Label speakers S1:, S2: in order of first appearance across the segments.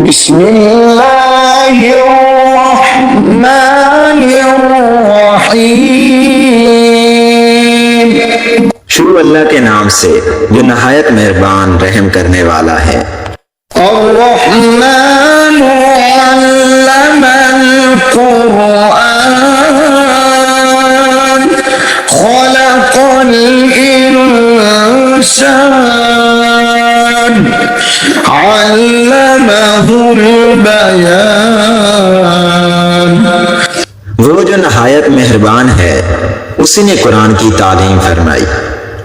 S1: बिस्मिल्लाहिर्रहमानिर्रहीम। शुरू अल्लाह के नाम से जो नहायत मेहरबान रहम करने वाला है। अर्रहमानु अल्लमल कुरआन खलक़ल इंसान अल्लमहुल बयान। वो जो नहायत मेहरबान है, उसी ने कुरान की तालीम फरमाई,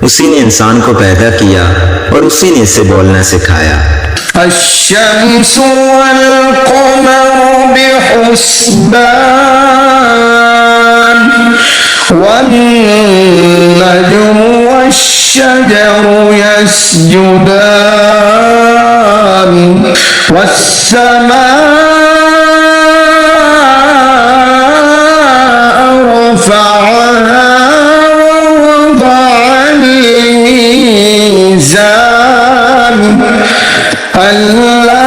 S1: उसी ने इंसान को पैदा किया और उसी ने इसे बोलना सिखाया। अश्शम्सु वल क़मरु बिहुस्बान वन्नजमु वश्शजरु यस्जुदान वस्समाअ रफ़अहा ववضعल मीज़ान अल्ला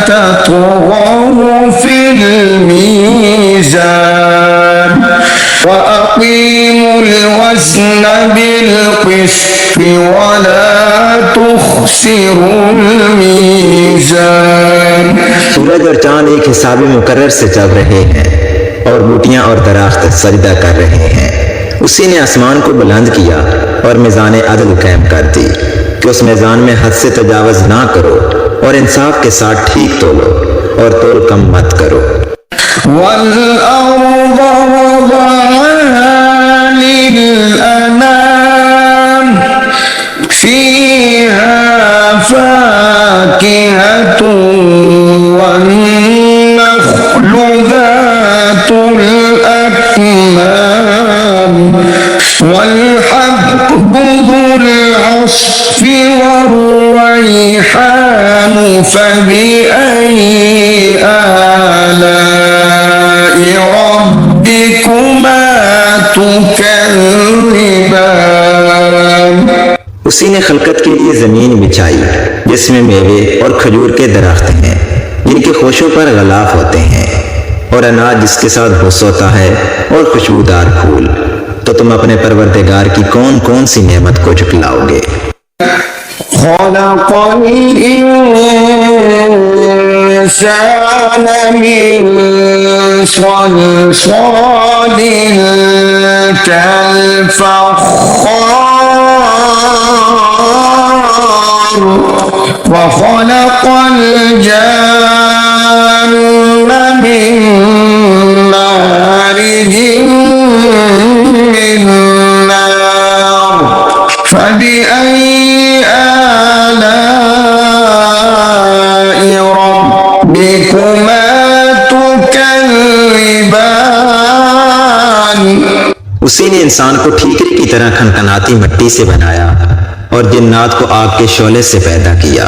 S1: तत्ग़ौ फ़िल मीज़ान वअक़ीमुल वज़्न बिल-क़िस्ति वला तुख़्सिरुल मीज़ान। सूरज और चांद एक हिसाबे मुकर्रर से चल रहे हैं और बूटियां और दरख्त सजदा कर रहे हैं। उसी ने आसमान को बुलंद किया और मीज़ान अदल कायम कर दी कि उस मीज़ान में हद से तजावज़ ना करो और इंसाफ के साथ ठीक तोलो और तोल कम मत करो। वल-अर्ज़ वज़अहा लिल-अनाम फ़ीहा फ़ाकिहतुन वन-नख़्लु ज़ातुल अक्माम वल-हब्बु ज़ुल-अस्फ़ि वर-रैहान फ़बिअय्यि आलाइ रब्बिकुमा तुकज़्ज़िबान। उसी ने खलकत के लिए जमीन बिछाई जिसमें मेवे और खजूर के दरख्त हैं जिनके खोशों पर गलाफ होते हैं और अनाज जिसके साथ भुस होता है और खुशबूदार फूल। तो तुम अपने परवरदिगार की कौन कौन सी नेमत को झुटलाओगे। खलक़ल इंसान मिन सलसालिन कल-फ़ख़्ख़ार वख़लक़ल जन्न मिन मारिजिन मिन नार फ़बिअय्यि आलाइ रब्बिकुमा तुकज़्ज़िबान। उसी ने इंसान को ठीकरे की तरह खनखनाती मिट्टी से बनाया और जिन्नात को आग के शोले से पैदा किया।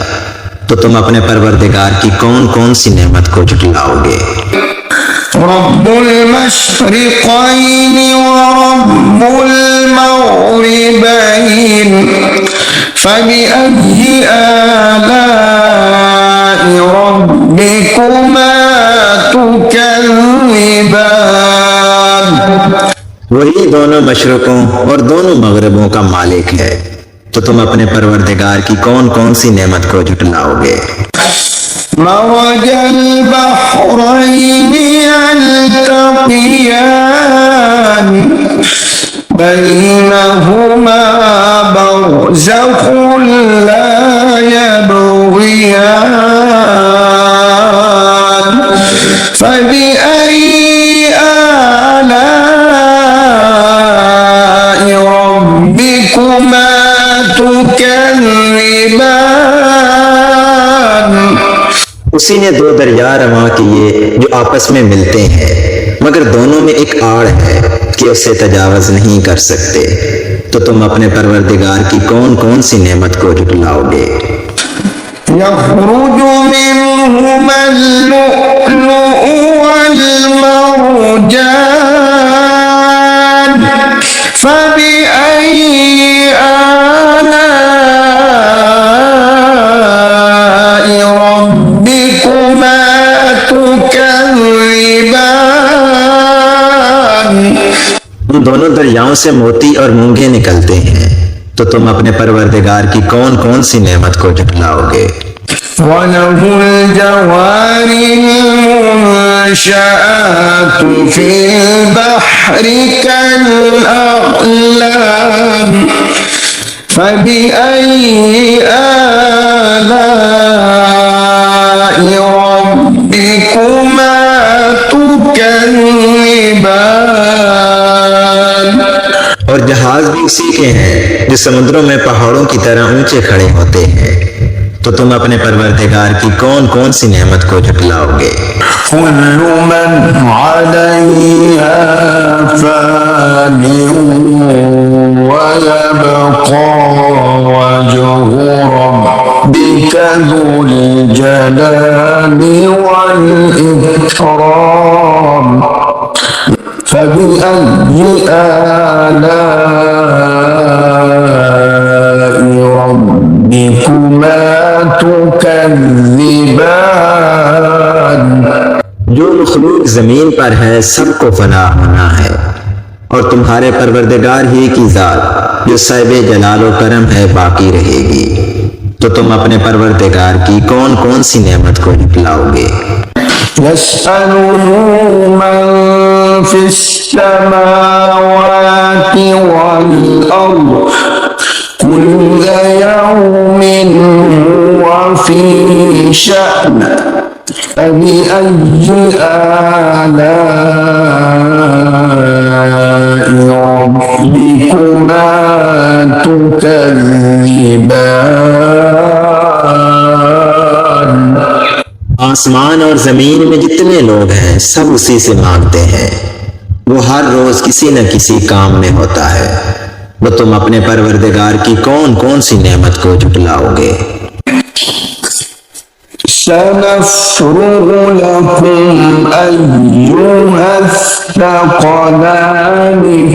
S1: तो तुम अपने परवरदिगार की कौन कौन सी नेमत को झुटलाओगे। रब्बुल मशरिक़ैन व रब्बुल मग़रिबैन फ़बिअय्यि आलाइ रब्बिकुमा तुकज़्ज़िबान। वही दोनों मशरकों और दोनों मगरबों का मालिक है। तो तुम अपने परवरदिगार की कौन कौन सी नेमत को झुटलाओगे। मरजल बहरैनि यल्तक़ियान बैनहुमा बरज़ख़ुन ला यबग़ियान फ़बिअय्यि आलाइ रब्बिकुमा तुकज़्ज़िबान। उसी ने दो दरिया रवां किए जो आपस में मिलते हैं मगर दोनों में एक आड़ है कि उससे तजावज़ नहीं कर सकते। तो तुम अपने परवरदिगार की कौन कौन सी नेमत को झुटलाओगे। यख़रुजु मिनहुमल लुअ्लुअु वल मरजान फ़बिअय्यि आलाइ रब्बिकुमा दोनों दरियाओं से मोती और मूंगे निकलते हैं, तो तुम अपने परवरदिगार की कौन कौन सी नेमत को झुठलाओगे।
S2: وله الجوار المنشآت في البحر كالأعلام فبأي آلاء ربكما تكذبان।
S1: और जहाज भी उसी के हैं जो समुद्रों में पहाड़ों की तरह ऊंचे खड़े होते हैं, तो तुम अपने परवरदिगार की कौन कौन सी नेमत को झुठलाओगे।
S2: कुल्लु मन अलैहा फान वयबक़ा वजहु रब्बिका ज़ुल जलाली वल इकराम फबिअय्यि आलाइ रब्बिकुमा तुकज़्ज़िबान।
S1: जो मखलूक जमीन पर है सबको फना होना है, और तुम्हारे परवरदिगार ही की जात जो साहिबे जलाल व करम है बाकी रहेगी, तो तुम अपने परवरदिगार की कौन कौन सी नेमत को झुठलाओगे।
S2: यस्अलुहु मन फिस्समावाति वल अर्द कुल्ल यौमिन हुवा फी शअन फबिअय्यि आलाइ रब्बिकुमा तुकज़्ज़िबान।
S1: आसमान और जमीन में जितने लोग हैं सब उसी से मांगते हैं, वो हर रोज किसी न किसी काम में होता है, वो तुम अपने परवरदिगार की कौन कौन सी नेमत को झुठलाओगे।
S2: सनफ़्रुगु लकुम अय्युहस्सक़लानि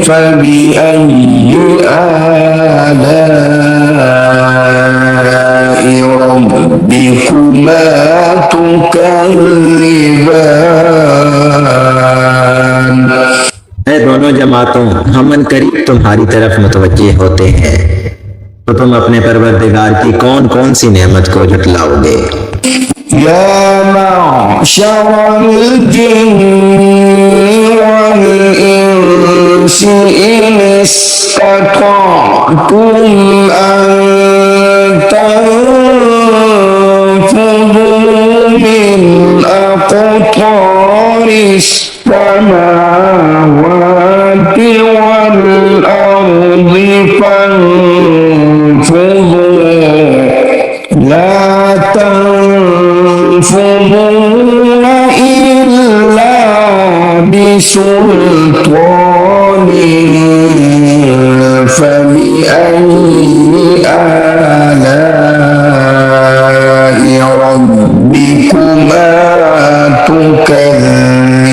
S2: फबिअय्यि आलाइ रब्बिकुमा तुकज़्ज़िबान।
S1: ऐ दोनों जमातों, हम करीब तुम्हारी तरफ मुतवज्जे होते हैं, तो तुम अपने परवरदिगार की कौन कौन सी नेमत को झुठलाओगे।
S2: या मअशरल जिन्नि वल इंसि इन इस्तताअतुम अन तनफुज़ू मिन अक़तारिस समावाति वल अर्दि फन्फुज़ू ला तनफुज़ून इल्ला बिसुल्तान फबिअय्यि आलाइ रब्बिकुमा तुकज़्ज़िबान।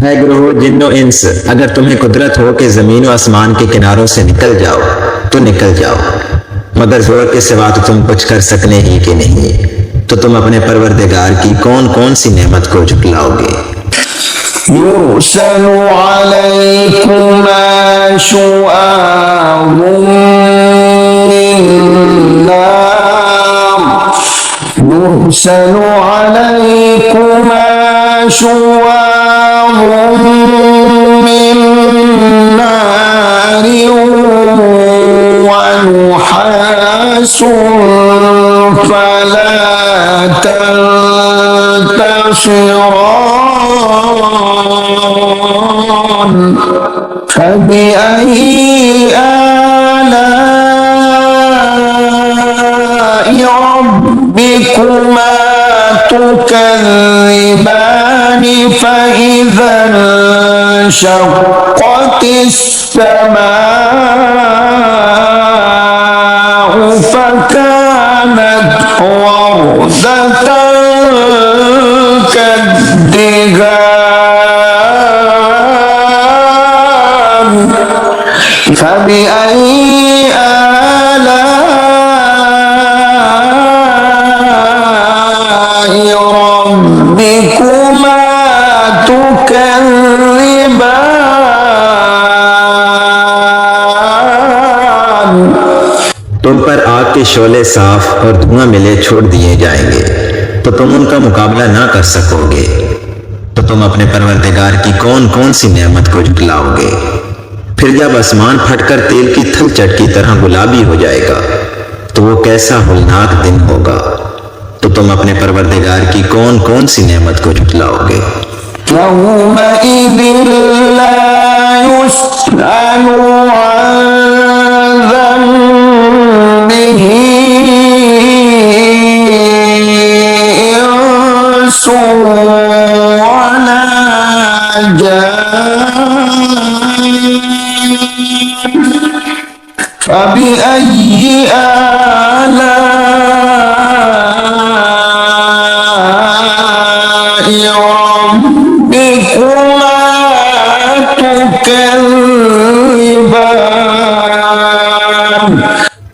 S1: है ग्रोह जिन्नो इंस, अगर तुम्हें कुदरत हो कि जमीन व आसमान के किनारों से निकल जाओ तो निकल जाओ, मगर जोर के सिवा तो तुम कुछ कर सकने ही के नहीं, तो तुम अपने परवरदिगार की कौन कौन सी नेमत को झुठलाओगे।
S2: युरसलु अलैकुमा शुआबुम मिन नार युरसलु अलैकुमा शुआबुम मिन नार ونحاس فلا تنتصران فبأي آلاء ربكما تكذبان فإذا انشقت السماء فكانت وردة كالدهان فبأي آلاء ربكما تكذبان
S1: के शोले साफ और धुआं मिले छोड़ दिए जाएंगे तो तुम उनका मुकाबला ना कर सकोगे। तो तुम अपने परवरदिगार की कौन कौन सी नेमत को झुटलाओगे। फिर जब आसमान फटकर तेल की थलचट की तरह गुलाबी हो जाएगा तो वो कैसा होलनाक दिन होगा। तो तुम अपने परवरदिगार की कौन कौन सी नेमत को झुटलाओगे।
S2: فبأي آلاء ربكما تكذبان।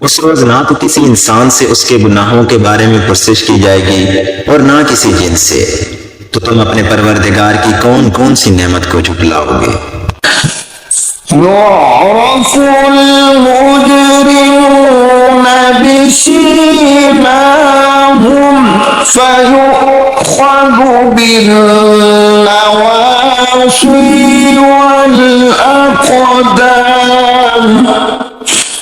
S1: उस रोज ना तो किसी इंसान से उसके गुनाहों के बारे में पुरसिश की जाएगी और ना किसी जिन से। तो तुम अपने परवरदिगार की कौन कौन सी नेमत को झुटलाओगे।
S2: يعرف المجرمون بسيماهم فيؤخذ بالنواصي والأقدام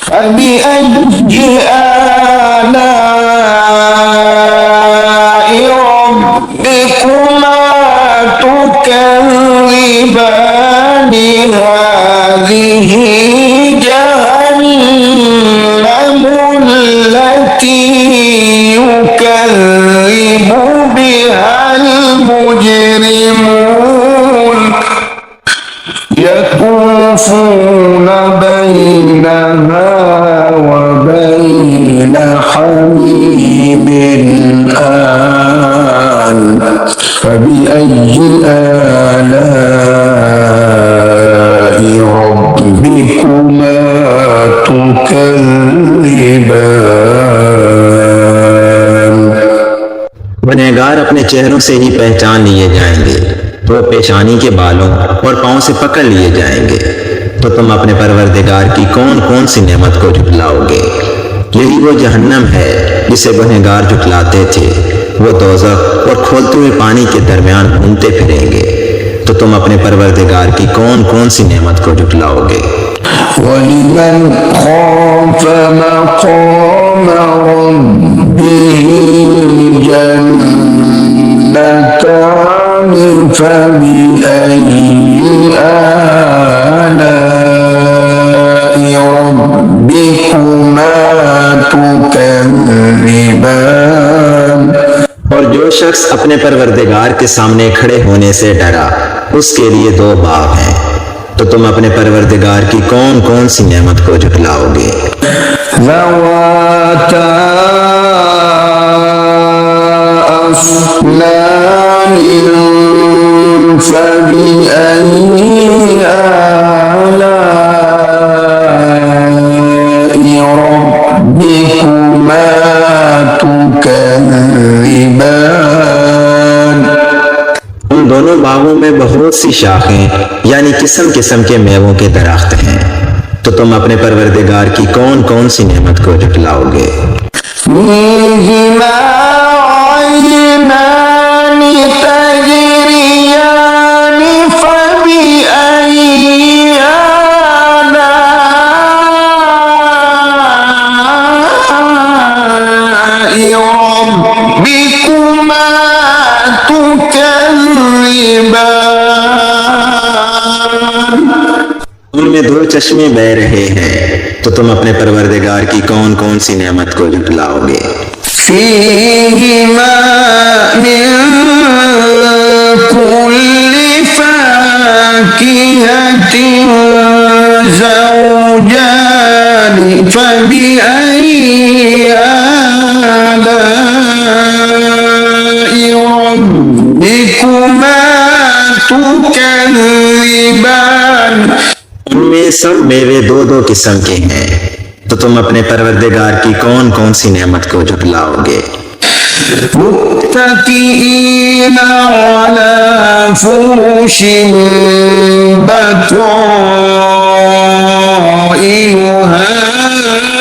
S2: فبأي آلاء ربكما تكذبان هذه جهنم التي يكذب بها المجرمون يطوفون بينها وبين حميم آن فبأي آلاء ربكما تكذبان।
S1: गुनहगार अपने चेहरों से ही पहचान लिए जाएंगे तो पेशानी के बालों और पांव से पकड़ लिए जाएंगे। तो तुम अपने परवरदिगार की कौन कौन सी नेमत को झुटलाओगे। यही वो जहन्नम है जिसे गुनहगार झुटलाते थे। वो दोज़ख और खोलते हुए पानी के दरमियान घूमते फिरेंगे। तो तुम अपने परवरदिगार की कौन कौन सी नेमत को झुटलाओगे।
S2: वलिमन खाफ मक़ाम रब्बिह जन्नतान फबिअय्यि आलाइ रब्बिकुमा तुकज़्ज़िबान।
S1: और जो शख्स अपने परवरदिगार के सामने खड़े होने से डरा उसके लिए दो बाग हैं। तो तुम अपने परवरदिगार की कौन कौन सी नेमत को झुटलाओगे।
S2: ज़वाता अफ़नान फबिअय्यि आलाइ रब्बिकुमा तुकज़्ज़िबान।
S1: उन दोनों बागों में बहुत सी शाखें यानी किस्म किस्म के मेवों के दरख्त हैं। तो तुम अपने परवरदिगार की कौन कौन सी नेमत को झुटलाओगे।
S2: फ़ीहिमा ऐनान तजरियान फबिअय्यि आलाइ रब्बिकुमा तुकज़्ज़िबान।
S1: उनमें दो चश्मे बह रहे हैं। तो तुम अपने परवरदिगार की कौन कौन सी नेमत को झुटलाओगे।
S2: फ़ीहिमा मिन कुल्लि फ़ाकिहतिन ज़ौजान फबिअय्यि आलाइ रब्बिकुमा तुकज़्ज़िबान।
S1: उनमें सब मेवे दो दो किस्म के हैं। तो तुम अपने परवरदिगार की कौन कौन सी नेमत को झुटलाओगे।
S2: मुत्तकीईन अला फुरुशिन बताइनुहा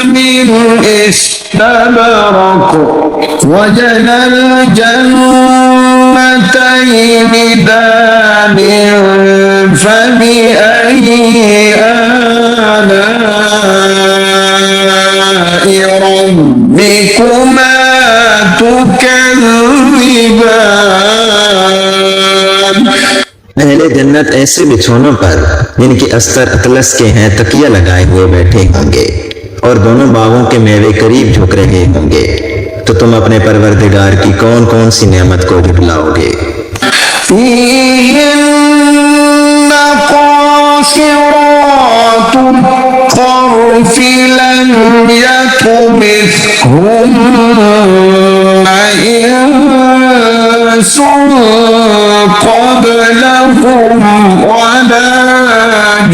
S2: मिन इस्तबरक़ استبرق وجنى الجنتين دان فبأي آلاء ربكما تكذبان।
S1: अहले जन्नत ऐसे बिछौनों पर जिनके अस्तर अतलस के हैं तकिया लगाए हुए बैठे होंगे और दोनों बागों के मेवे करीब झुक रहे होंगे। तो तुम अपने परवरदिगार की कौन कौन सी नेमत को झुठलाओगे।
S2: فيهن قاصرات الطرف لم يطمثهن إنس قبلهم ولا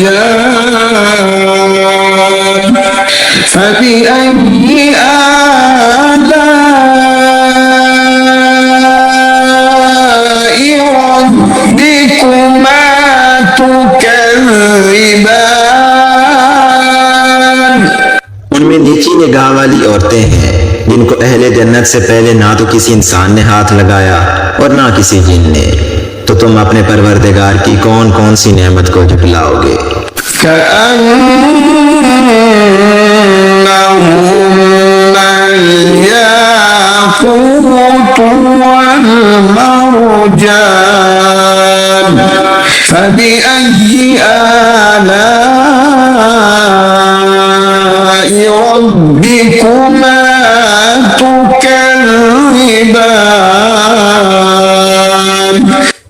S2: جان فبأي آلاء ربكما تكذبان।
S1: उनमें नीची निगाह वाली औरतें हैं जिनको अहले जन्नत से पहले ना तो किसी इंसान ने हाथ लगाया और ना किसी जिन ने। तो तुम अपने परवरदिगार की कौन कौन सी नेमत को झुठलाओगे।
S2: كأنهن الياقوت والمرجان فبأي آلاء ربكما تكذبان।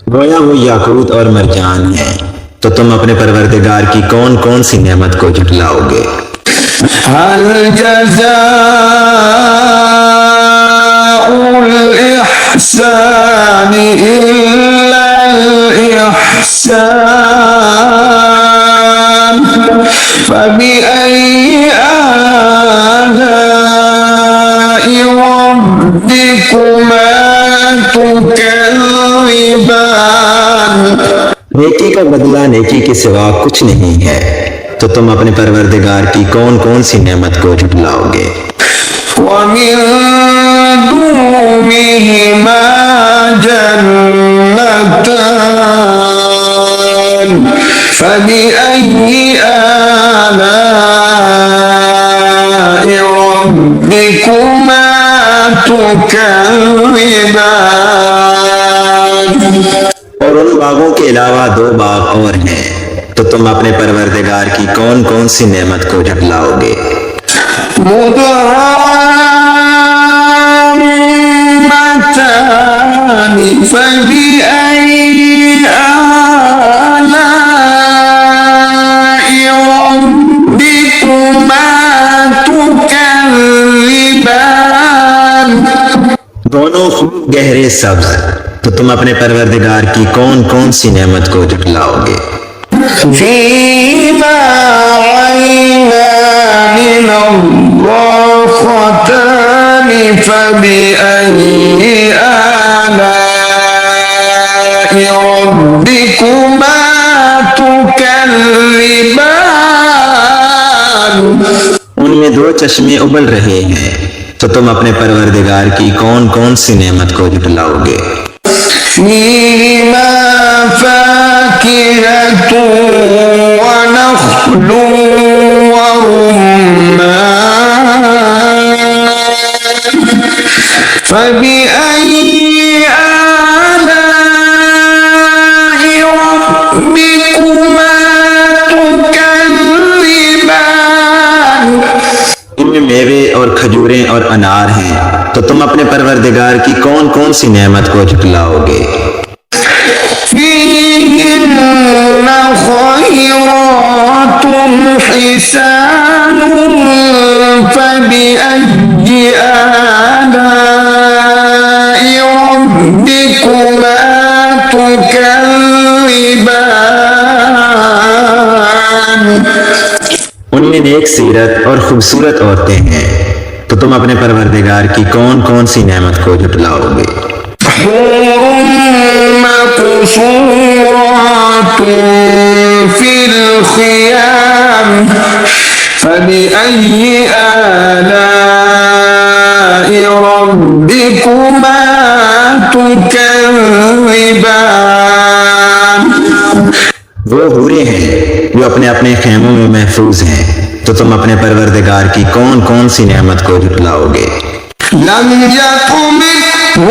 S1: गोया वो याकूत और मरजान है। तो तुम अपने परवरदिगार की कौन कौन सी नेमत को झुठलाओगे।
S2: هل جزاء الإحسان إلا الإحسان فبأي آلاء ربكما تكذبان।
S1: नेकी का बदला नेकी के सिवा कुछ नहीं है। तो तुम अपने परवरदिगार की कौन कौन सी नेमत को झुठलाओगे।
S2: ومن دونهما جنتان فبأي آلاء ربكما تكذبان।
S1: और उन बागों के अलावा दो बाग और हैं। तो तुम अपने परवरदिगार की कौन कौन सी नेमत को झुठलाओगे।
S2: مدهامتان فبأي آلاء ربكما تكذبان।
S1: दोनों खूब गहरे सब्ज। तो तुम अपने परवरदिगार की कौन कौन सी नेमत को झुठलाओगे।
S2: فيهما عينان نضاختان فبأي آلاء ربكما تكذبان।
S1: उनमें दो चश्मे उबल रहे हैं। तो तुम अपने परवरदिगार की कौन कौन सी नेमत को झुठलाओगे।
S2: فيهما فاكهة ونخل ورمان فبأي آلاء ربكما تكذبان।
S1: इनमें मेवे और खजूरें और अनार हैं। तो तुम अपने परवरदिगार की कौन कौन सी नेमत को झुठलाओगे।
S2: فيهن خيرات حسان فبأي آلاء ربكما تكذبان।
S1: उनमें नेक सीरत और खूबसूरत औरतें हैं। तो तुम अपने परवरदिगार की कौन कौन सी नेमत को झुठलाओगे।
S2: مقصورات في الخيام فبأي آلاء ربكما تكذبان
S1: वो हूरें हैं जो अपने अपने खेमों में महफूज हैं, तो तुम अपने परवरदिगार की कौन कौन सी नेमत को झुटलाओगे।
S2: لم يطمثهن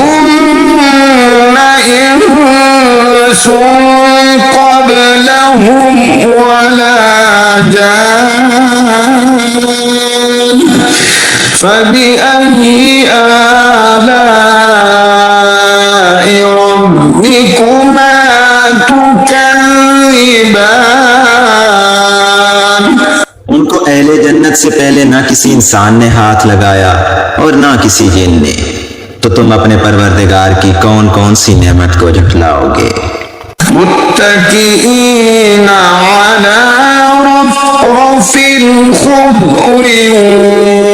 S2: إنس قبلهم ولا جان فبأي آلاء ربكما تكذبان
S1: उनको अहले जन्नत से पहले ना किसी इंसान ने हाथ लगाया और ना किसी जिन ने, तो तुम अपने परवरदिगार की कौन कौन सी नेमत को झुटलाओगे।
S2: मुत्तकीईन अला रफ़रफ़ ख़ुद्र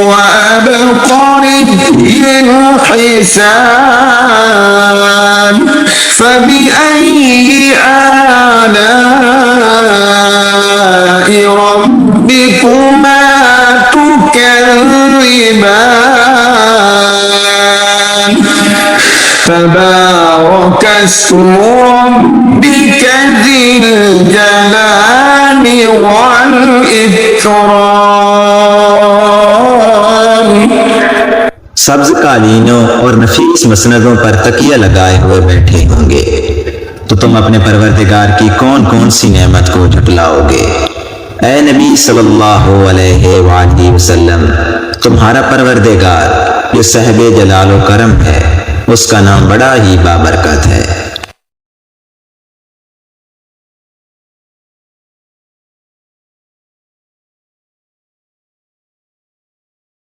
S2: व अबक़ारि हिसान फबिअय्यि आलाइ रब्बिकुमा तुकज़्ज़िबान तबारक अस्मु रब्बिक ज़िल जलाली वल इकराम।
S1: सब्ज कालीनों और नफीस मसनदों पर तकिया लगाए हुए बैठे होंगे, तो तुम अपने परवरदिगार की कौन कौन सी नेमत को झुटलाओगे। ऐ नबी सल्लल्लाहु अलैहि वसल्लम, तुम्हारा परवरदिगार जो साहिब जलाल व करम है, उसका नाम बड़ा ही बाबरकत है।